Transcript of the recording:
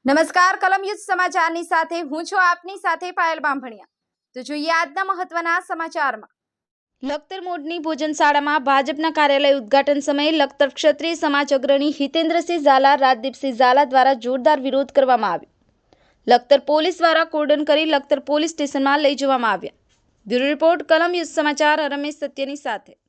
નમસ્કાર કલમ યુદ્ધ સમાચારની સાથે હું છું આપની સાથે પાયલ બામભણિયા। તો જોઈએ આજના મહત્વના સમાચારમાં। લખતર મોડની ભોજનશાળામાં ભાજપના કાર્યાલય ઉદ્ઘાટન સમયે લખતર ક્ષત્રિય સમાજ અગ્રણી હિતેન્દ્રસિંહ ઝાલા, રાજદીપસિંહ ઝાલા દ્વારા જોરદાર વિરોધ કરવામાં આવ્યો। લખતર પોલીસ દ્વારા કોર્ડન કરી લખતર પોલીસ સ્ટેશનમાં લઈ જવામાં આવ્યા। બ્યુરો રિપોર્ટ કલમ યુદ્ધ સમાચાર, રમેશ સત્યની સાથે।